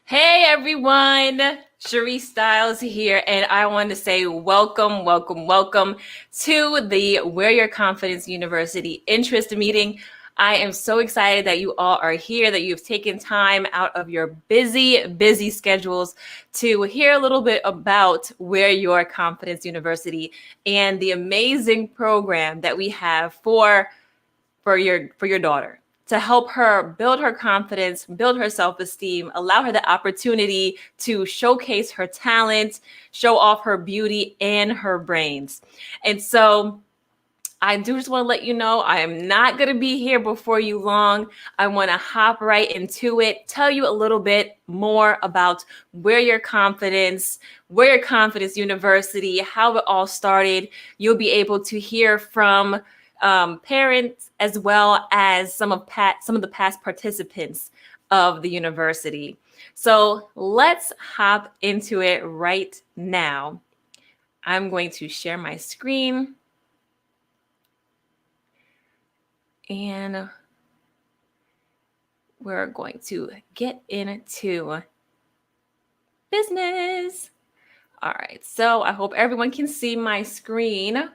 Hey everyone, Cherie Styles here, and I want to say welcome, welcome, welcome to the Where Your Confidence University interest meeting. I am so excited that you all are here, that you've taken time out of your busy schedules to hear a little bit about Where Your Confidence University and the amazing program that we have for your daughter to help her build her confidence, build her self-esteem, allow her the opportunity to showcase her talent, show off her beauty and her brains. And so I do just want to let you know I am not going to be here before you long. I want to hop right into it, tell you a little bit more about Where Your Confidence University, how it all started. You'll be able to hear from parents as well as some of the past participants of the university. So let's hop into it right now. I'm going to share my screen. And we're going to get into business. All right, so I hope everyone can see my screen.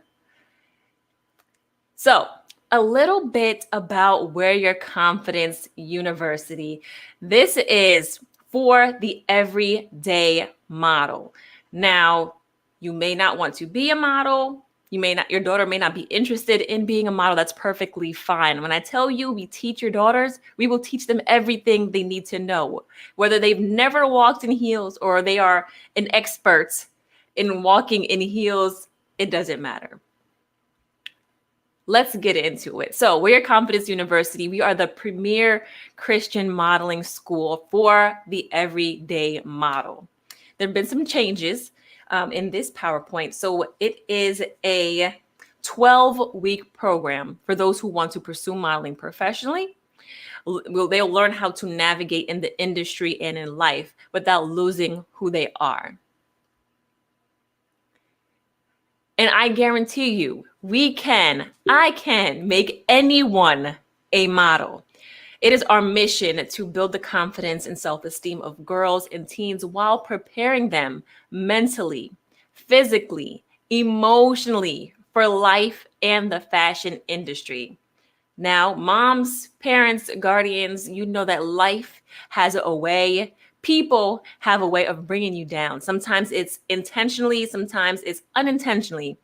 So, a little bit about Where Your Confidence University. This is for the everyday model. Now, you may not want to be a model. Your daughter may not be interested in being a model. That's perfectly fine. When I tell you we teach your daughters, we will teach them everything they need to know, whether they've never walked in heels or they are an expert in walking in heels, it doesn't matter. Let's get into it. So, Where Your Confidence University, we are the premier Christian modeling school for the everyday model. There have been some changes in this PowerPoint. So, it is a 12-week program for those who want to pursue modeling professionally. They'll learn how to navigate in the industry and in life without losing who they are. And I guarantee you, I can make anyone a model. It is our mission to build the confidence and self-esteem of girls and teens while preparing them mentally, physically, emotionally for life and the fashion industry. Now, moms, parents, guardians, you know that life has a way. People have a way of bringing you down. Sometimes it's intentionally, sometimes it's unintentionally.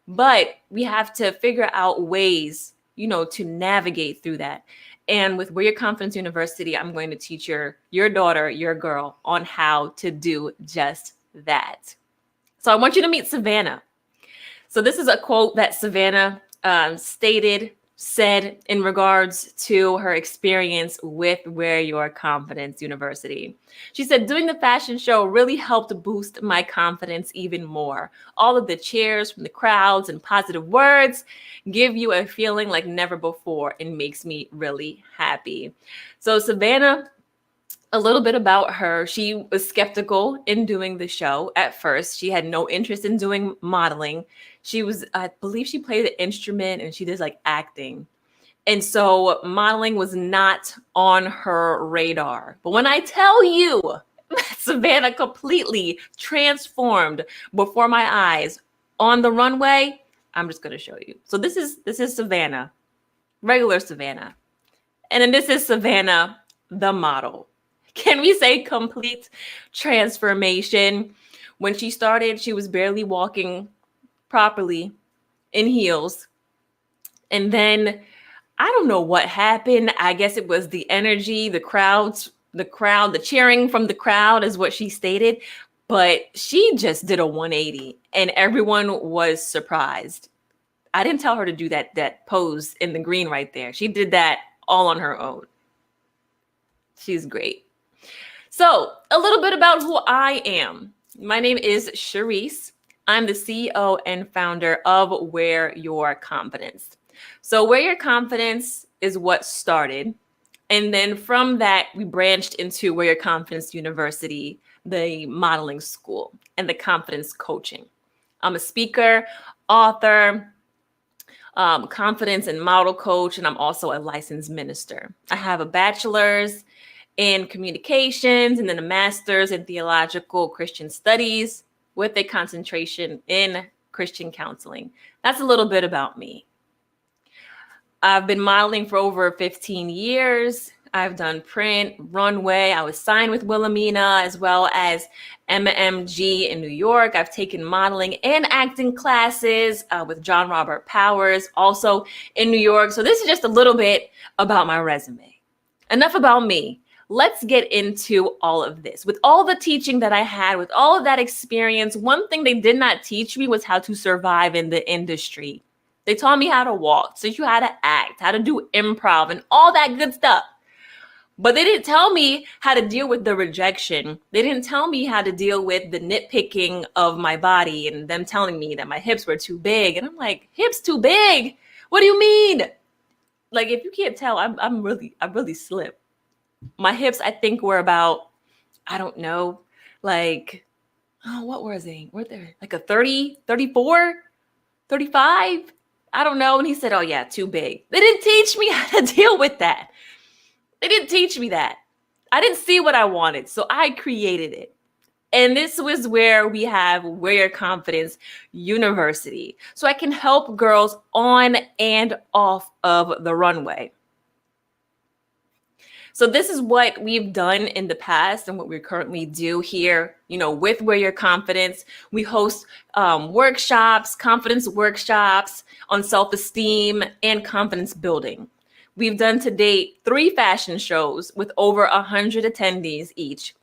But we have to figure out ways, to navigate through that. And with Where Your Confidence University, I'm going to teach your daughter, your girl, on how to do just that. So I want you to meet Savannah. So this is a quote that Savannah said in regards to her experience with Where Your Confidence University. She said, doing the fashion show really helped boost my confidence even more. All of the cheers from the crowds and positive words give you a feeling like never before and makes me really happy. So Savannah, a little bit about her. She was skeptical in doing the show at first. She had no interest in doing modeling. I believe she played an instrument and she did like acting. And so modeling was not on her radar. But when I tell you, Savannah completely transformed before my eyes on the runway, I'm just going to show you. So this is Savannah, regular Savannah. And then this is Savannah, the model. Can we say complete transformation? When she started, she was barely walking properly in heels. And then I don't know what happened. I guess it was the energy, the cheering from the crowd is what she stated. But she just did a 180 and everyone was surprised. I didn't tell her to do that pose in the green right there. She did that all on her own. She's great. So a little bit about who I am. My name is Charisse. I'm the CEO and founder of Where Your Confidence. So Where Your Confidence is what started. And then from that, we branched into Where Your Confidence University, the modeling school, and the confidence coaching. I'm a speaker, author, confidence and model coach, and I'm also a licensed minister. I have a bachelor's in communications and then a master's in theological Christian studies with a concentration in Christian counseling. That's a little bit about me. I've been modeling for over 15 years. I've done print, runway. I was signed with Wilhelmina as well as MMG in New York. I've taken modeling and acting classes with John Robert Powers, also in New York. So this is just a little bit about my resume. Enough about me. Let's get into all of this. With all the teaching that I had, with all of that experience, one thing they did not teach me was how to survive in the industry. They taught me how to walk, teach you how to act, how to do improv and all that good stuff. But they didn't tell me how to deal with the rejection. They didn't tell me how to deal with the nitpicking of my body and them telling me that my hips were too big. And I'm like, hips too big? What do you mean? Like, if you can't tell, I'm really slim. My hips, I think, were about, I don't know, like, oh, what was they? Were they like a 30, 34, 35? I don't know. And he said, oh yeah, too big. They didn't teach me how to deal with that. They didn't teach me that. I didn't see what I wanted, so I created it. And this was where we have Wear Your Confidence University. So I can help girls on and off of the runway. So this is what we've done in the past and what we currently do here, with Wear Your Confidence. We host workshops, confidence workshops on self-esteem and confidence building. We've done to date 3 fashion shows with over 100 attendees each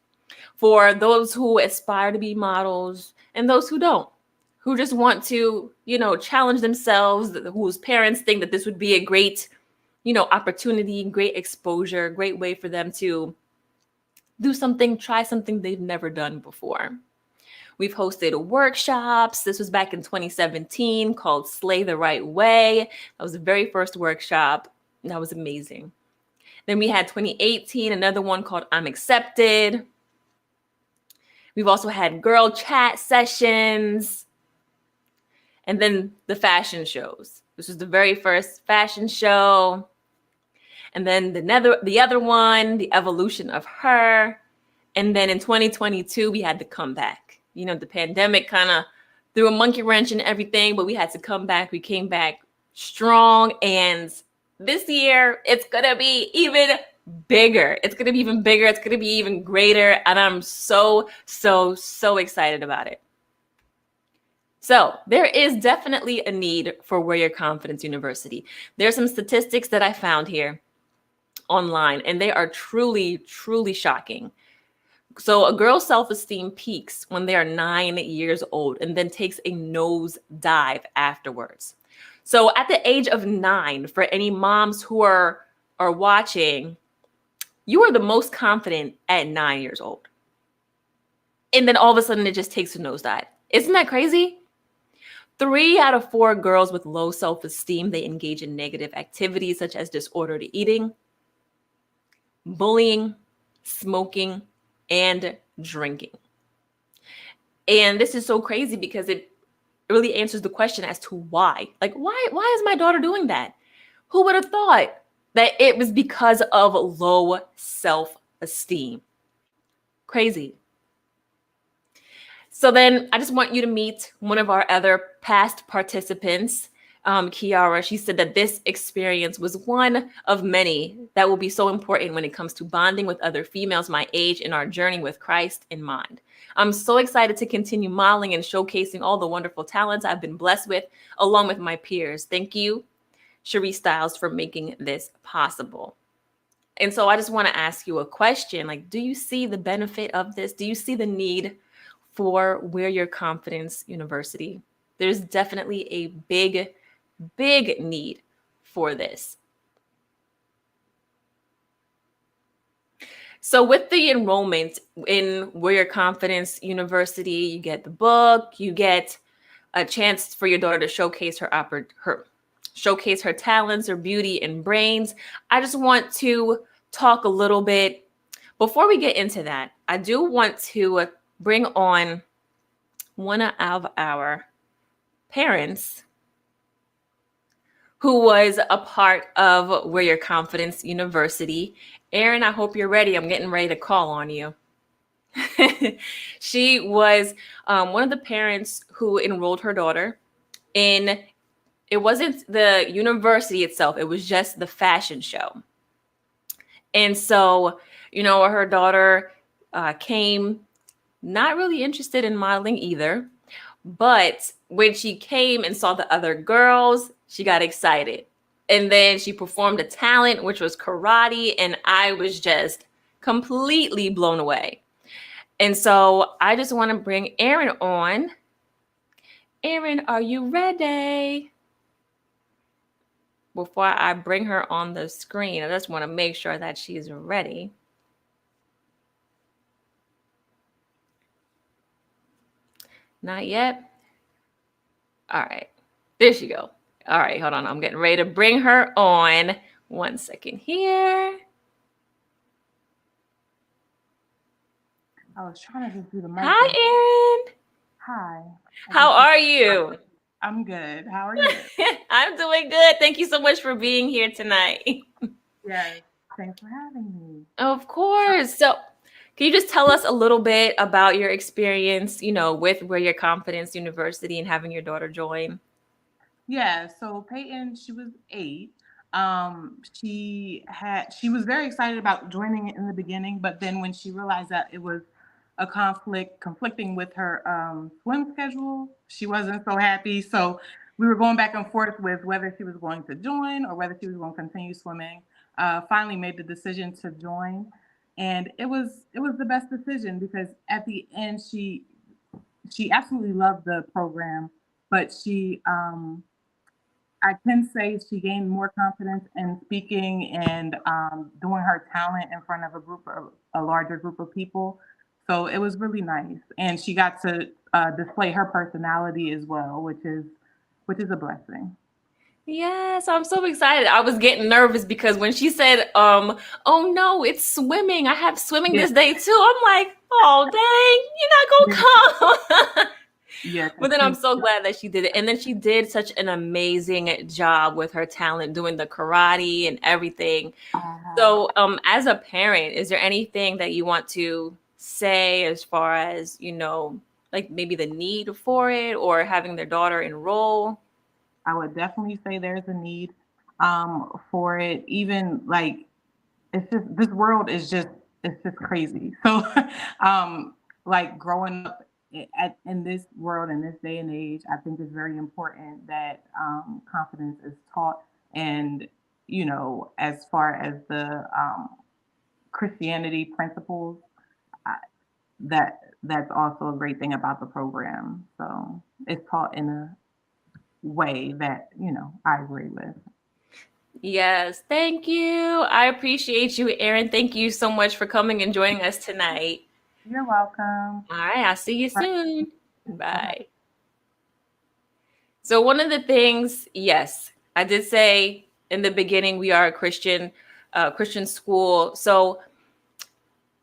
for those who aspire to be models and those who don't, who just want to, challenge themselves, whose parents think that this would be a great opportunity, great exposure, great way for them to do something, try something they've never done before. We've hosted workshops. This was back in 2017 called Slay the Right Way. That was the very first workshop. That was amazing. Then we had 2018, another one called I'm Accepted. We've also had girl chat sessions. And then the fashion shows. This was the very first fashion show. And then the other one, the evolution of her. And then in 2022, we had the comeback. The pandemic kind of threw a monkey wrench in everything, but we had to come back. We came back strong. And this year, it's going to be even bigger. It's going to be even bigger. It's going to be even greater. And I'm so, so, so excited about it. So there is definitely a need for Wear Your Confidence University. There's some statistics that I found here online, and they are truly, truly shocking. So a girl's self-esteem peaks when they are 9 years old and then takes a nosedive afterwards. So at the age of 9, for any moms who are watching, you are the most confident at 9 years old. And then all of a sudden it just takes a nosedive. Isn't that crazy? 3 out of 4 girls with low self-esteem, they engage in negative activities such as disordered eating, bullying, smoking, and drinking. And this is so crazy because it really answers the question as to why. Like, why is my daughter doing that? Who would have thought that it was because of low self-esteem? Crazy. So then I just want you to meet one of our other past participants, Kiara. She said that this experience was one of many that will be so important when it comes to bonding with other females my age in our journey with Christ in mind. I'm so excited to continue modeling and showcasing all the wonderful talents I've been blessed with, along with my peers. Thank you, Cherie Styles, for making this possible. And so I just want to ask you a question. Like, do you see the benefit of this? Do you see the need for Wear Your Confidence University? There's definitely a big, big need for this. So with the enrollment in Wear Your Confidence University, you get the book, you get a chance for your daughter to showcase showcase her talents, her beauty and brains. I just want to talk a little bit. Before we get into that, I do want to bring on one of our parents who was a part of Wear Your Confidence University. Erin, I hope you're ready. I'm getting ready to call on you. She was one of the parents who enrolled her daughter in, it wasn't the university itself, it was just the fashion show. And so, her daughter came not really interested in modeling either. But when she came and saw the other girls, she got excited. And then she performed a talent, which was karate. And I was just completely blown away. And so I just want to bring Erin on. Erin, are you ready? Before I bring her on the screen, I just want to make sure that she's ready. Not yet. All right. There she go. All right, hold on. I'm getting ready to bring her on. 1 second here. I was trying to just do the mic. Hi, Erin. Hi. How are you? I'm good. How are you? I'm doing good. Thank you so much for being here tonight. Yes. Thanks for having me. Of course. So, can you just tell us a little bit about your experience, with Wear Your Confidence University and having your daughter join? Yeah. So Peyton, she was 8. She was very excited about joining it in the beginning, but then when she realized that it was a conflicting with her swim schedule, she wasn't so happy. So we were going back and forth with whether she was going to join or whether she was going to continue swimming. Finally made the decision to join, and it was the best decision because at the end she absolutely loved the program, but I can say she gained more confidence in speaking and doing her talent in front of a larger group of people. So it was really nice, and she got to display her personality as well, which is a blessing. Yes, I'm so excited. I was getting nervous because when she said, oh no, it's swimming. I have swimming Yeah, this day too. I'm like, oh dang, you're not gonna come. yeah, But then I'm so glad that she did it. And then she did such an amazing job with her talent, doing the karate and everything. uh, So, as a parent, is there anything that you want to say as far as, like maybe the need for it or having their daughter enroll? I would definitely say there's a need for it. Even like it's just this world is just it's just crazy. So like growing up in this world in this day and age, I think it's very important that confidence is taught. And as far as the Christianity principles, I, that's also a great thing about the program. So it's taught in a way that I agree with. Yes, thank you. I appreciate you, Erin. Thank you so much for coming and joining us tonight. You're welcome. All right, I'll see you soon. Okay. Bye. So, one of the things, yes, I did say in the beginning, we are a Christian school. So,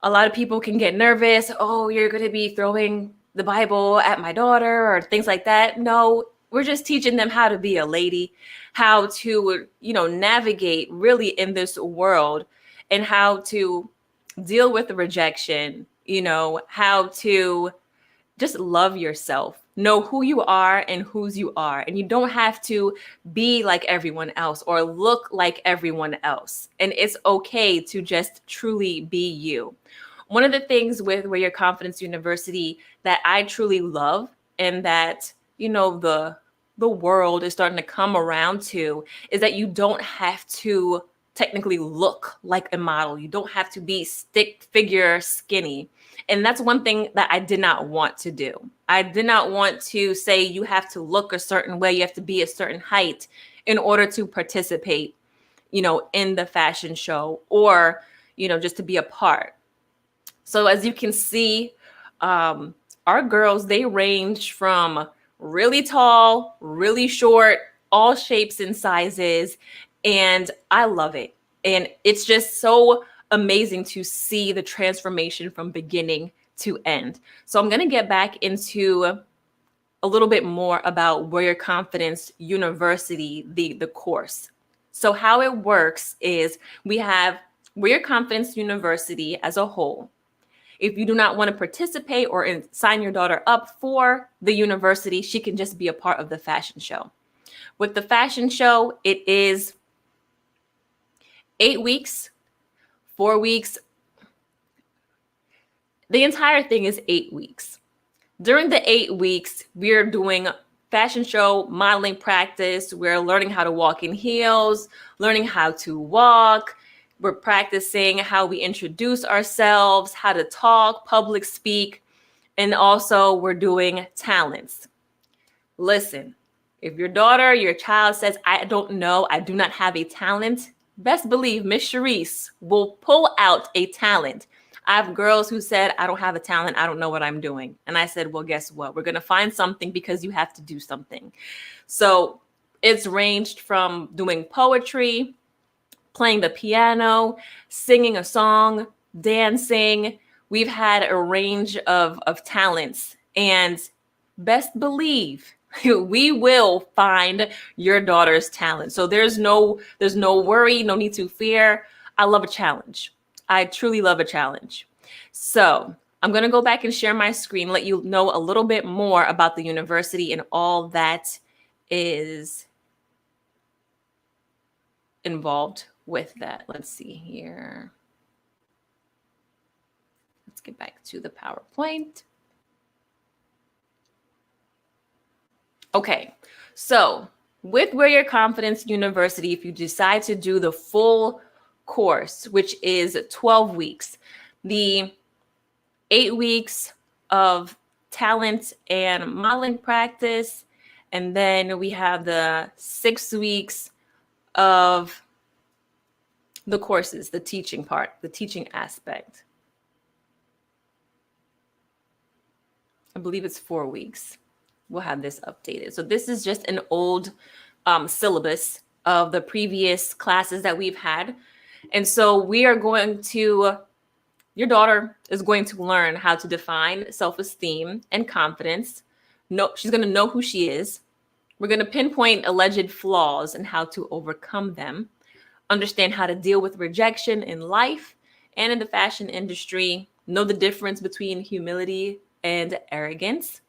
a lot of people can get nervous. Oh, you're going to be throwing the Bible at my daughter or things like that. No, we're just teaching them how to be a lady, how to, navigate really in this world and how to deal with the rejection, how to just love yourself, know who you are and whose you are. And you don't have to be like everyone else or look like everyone else. And it's okay to just truly be you. One of the things with Wear Your Confidence University that I truly love and that, the world is starting to come around to is that you don't have to technically look like a model. You don't have to be stick figure skinny. And that's one thing that I did not want to do. I did not want to say you have to look a certain way, you have to be a certain height in order to participate, in the fashion show or, just to be a part. So as you can see, our girls, they range from really tall, really short, all shapes and sizes. And I love it. And it's just so amazing to see the transformation from beginning to end. So I'm going to get back into a little bit more about Where Your Confidence University, the course. So how it works is we have Where Your Confidence University as a whole. If you do not want to participate or sign your daughter up for the university, she can just be a part of the fashion show. With the fashion show, it is 8 weeks, 4 weeks. The entire thing is 8 weeks. During the 8 weeks, we're doing fashion show modeling practice. We're learning how to walk in heels, learning how to walk. We're practicing how we introduce ourselves, how to talk, public speak, and also we're doing talents. Listen, if your daughter, your child says, I don't know, I do not have a talent, best believe Miss Sharice will pull out a talent. I have girls who said, I don't have a talent. I don't know what I'm doing. And I said, well, guess what? We're going to find something because you have to do something. So it's ranged from doing poetry, playing the piano, singing a song, dancing. We've had a range of talents. And best believe we will find your daughter's talent. So there's no worry, no need to fear. I love a challenge. I truly love a challenge. So I'm going to go back and share my screen, let you know a little bit more about the university and all that is involved with that. Let's see here. Let's get back to the PowerPoint. Okay, so with Where Your Confidence University, if you decide to do the full course, which is 12 weeks, the 8 weeks of talent and modeling practice, and then we have the 6 weeks of the courses, the teaching part, the teaching aspect. I believe it's 4 weeks. We'll have this updated. So this is just an old syllabus of the previous classes that we've had. And so we are going to, your daughter is going to learn how to define self-esteem and confidence. No, she's going to know who she is. We're going to pinpoint alleged flaws and how to overcome them, understand how to deal with rejection in life and in the fashion industry, know the difference between humility and arrogance.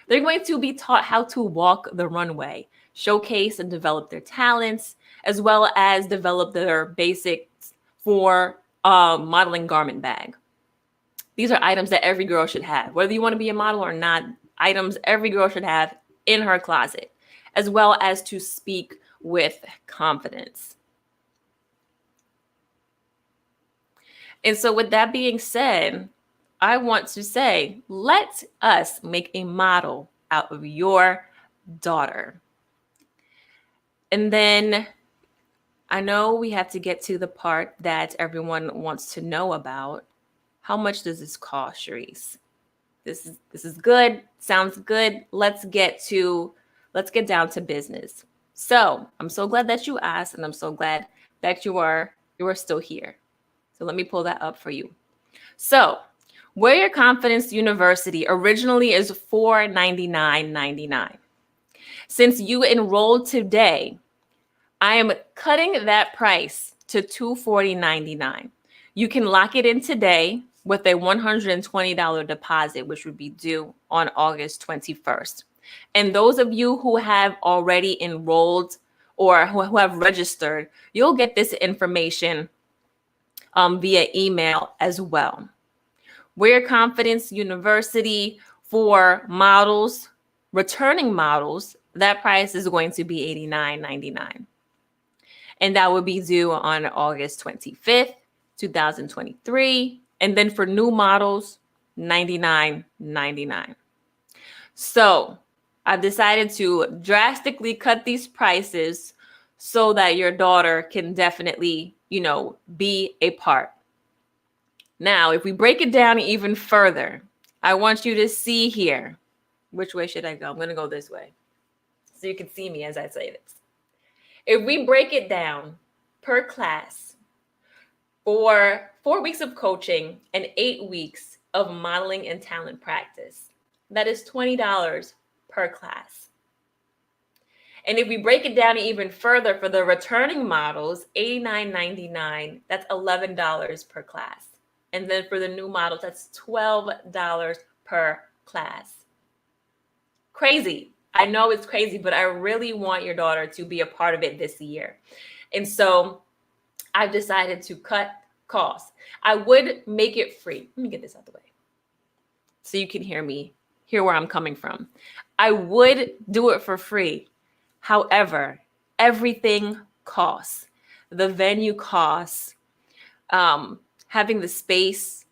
They're going to be taught how to walk the runway, showcase and develop their talents, as well as develop their basics for modeling garment bag. These are items that every girl should have, whether you want to be a model or not, items every girl should have in her closet, as well as to speak with confidence. And so with that being said, I want to say, let us make a model out of your daughter. And then I know we have to get to the part that everyone wants to know about. How much does this cost, Sharice? This is good. Sounds good. Let's get down to business. So I'm so glad that you asked, and I'm so glad that you are still here. So let me pull that up for you. So Where Your Confidence University originally is $499.99. Since you enrolled today, I am cutting that price to $240.99. You can lock it in today with a $120 deposit, which would be due on August 21st. And those of you who have already enrolled or who have registered, you'll get this information via email as well. Where Your Confidence University for models, returning models, that price is going to be $89.99. And that will be due on August 25th, 2023. And then for new models, $99.99. So I've decided to drastically cut these prices so that your daughter can definitely, be a part. Now, if we break it down even further, I want you to see here. Which way should I go? I'm going to go this way so you can see me as I say this. If we break it down per class for 4 weeks of coaching and 8 weeks of modeling and talent practice, that is $20 per class. And if we break it down even further for the returning models, $89.99, that's $11 per class. And then for the new models, that's $12 per class. Crazy. I know it's crazy, but I really want your daughter to be a part of it this year. And so I've decided to cut costs. I would make it free. Let me get this out the way so you can hear where I'm coming from. I would do it for free. However, everything costs. The venue costs, having the space,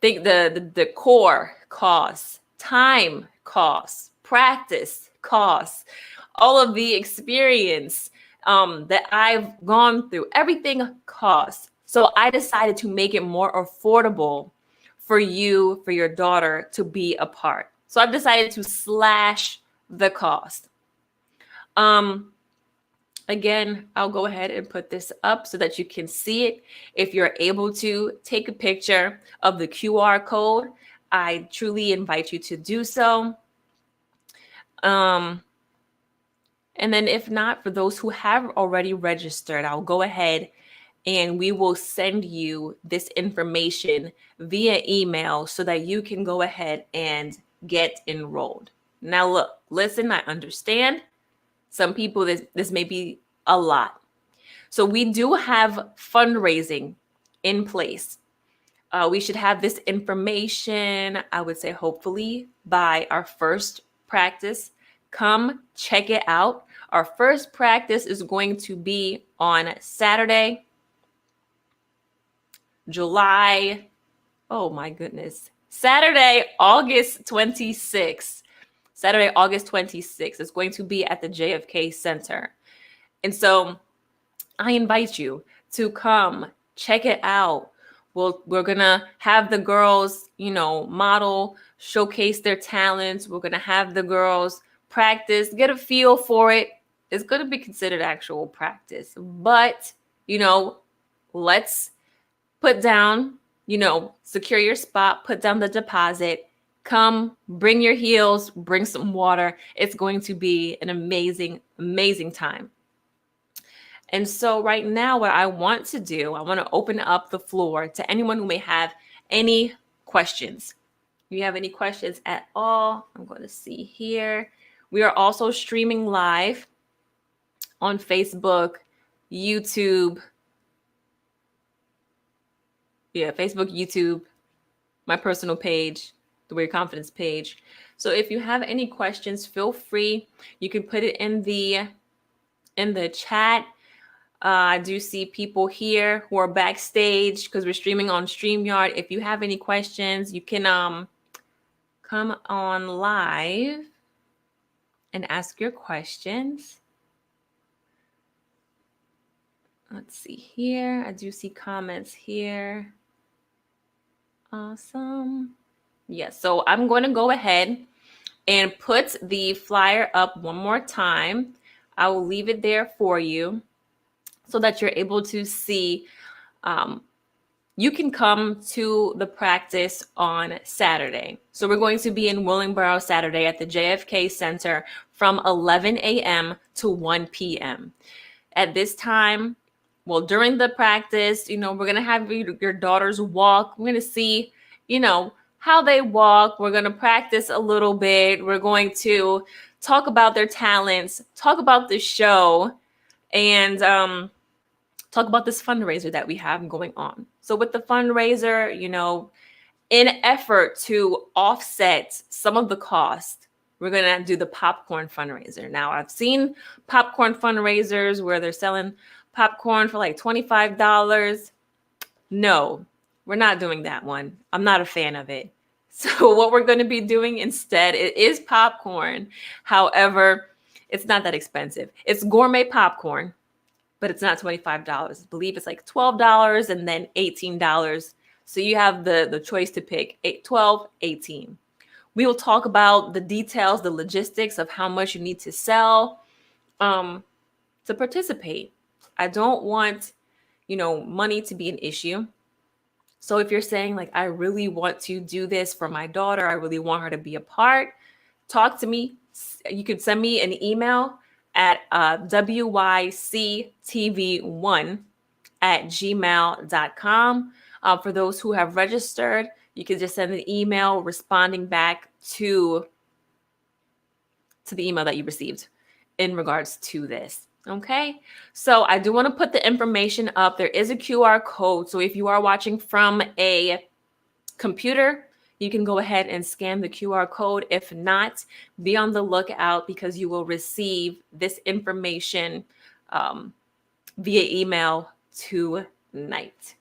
the core costs, time costs, practice costs, all of the experience that I've gone through, everything costs. So I decided to make it more affordable for you, for your daughter to be a part. So I've decided to slash the cost. Again, I'll go ahead and put this up so that you can see it. If you're able to take a picture of the QR code, I truly invite you to do so. And then if not, for those who have already registered, I'll go ahead and we will send you this information via email so that you can go ahead and get enrolled. Now, look, listen, I understand. Some people, this may be a lot. So we do have fundraising in place. We should have this information, I would say, hopefully by our first practice. Come check it out. Our first practice is going to be on Saturday, July, oh my goodness, Saturday, August 26th. Saturday, August 26th. It's going to be at the JFK Center. And so I invite you to come check it out. We're going to have the girls, model, showcase their talents. We're going to have the girls practice, get a feel for it. It's going to be considered actual practice. But, let's put down, secure your spot, put down the deposit. Come, bring your heels, bring some water. It's going to be an amazing, amazing time. And so right now, what I want to do, I want to open up the floor to anyone who may have any questions. If you have any questions at all, I'm going to see here. We are also streaming live on Facebook, YouTube. Yeah, Facebook, YouTube, my personal page, the Weird Confidence page. So if you have any questions, feel free. You can put it in the chat. I do see people here who are backstage because we're streaming on StreamYard. If you have any questions, you can come on live and ask your questions. Let's see here. I do see comments here. Awesome. Yes, so I'm going to go ahead and put the flyer up one more time. I will leave it there for you so that you're able to see. You can come to the practice on Saturday. So we're going to be in Willingboro Saturday at the JFK Center from 11 a.m. to 1 p.m. At this time, during the practice, we're going to have your daughters walk. We're going to see, how they walk. We're going to practice a little bit. We're going to talk about their talents, talk about the show, and talk about this fundraiser that we have going on. So with the fundraiser, in effort to offset some of the cost, we're going to do the popcorn fundraiser. Now, I've seen popcorn fundraisers where they're selling popcorn for like $25. No, we're not doing that one. I'm not a fan of it. So what we're going to be doing instead, it is popcorn. However, it's not that expensive. It's gourmet popcorn, but it's not $25. I believe it's like $12 and then $18. So you have the choice to pick 12, 18. We will talk about the details, the logistics of how much you need to sell to participate. I don't want, money to be an issue. So if you're saying like, I really want to do this for my daughter, I really want her to be a part, talk to me. You could send me an email at wyctv1@gmail.com. For those who have registered, you can just send an email responding back to the email that you received in regards to this. Okay, so I do want to put the information up. There is a QR code. So if you are watching from a computer, you can go ahead and scan the QR code. If not, be on the lookout because you will receive this information via email tonight.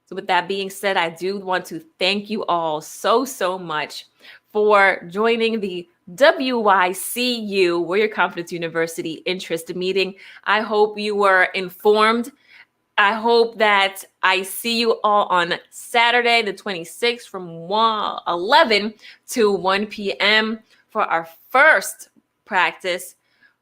So with that being said, I do want to thank you all so much for joining the WYCU, Warrior Confidence University interest meeting. I hope you were informed. I hope that I see you all on Saturday, the 26th from 11 to 1 p.m. for our first practice.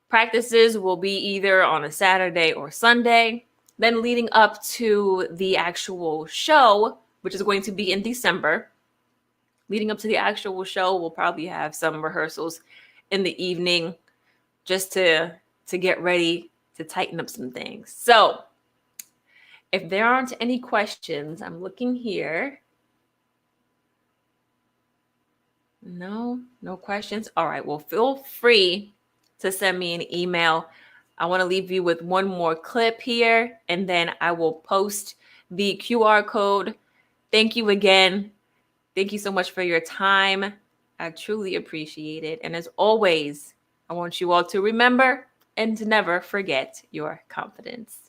Practices will be either on a Saturday or Sunday. Then leading up to the actual show, which is going to be in December, leading up to the actual show, we'll probably have some rehearsals in the evening just to get ready to tighten up some things. So if there aren't any questions, I'm looking here. No questions. All right, well, feel free to send me an email. I want to leave you with one more clip here, and then I will post the QR code. Thank you again. Thank you so much for your time. I truly appreciate it. And as always, I want you all to remember and to never forget your confidence.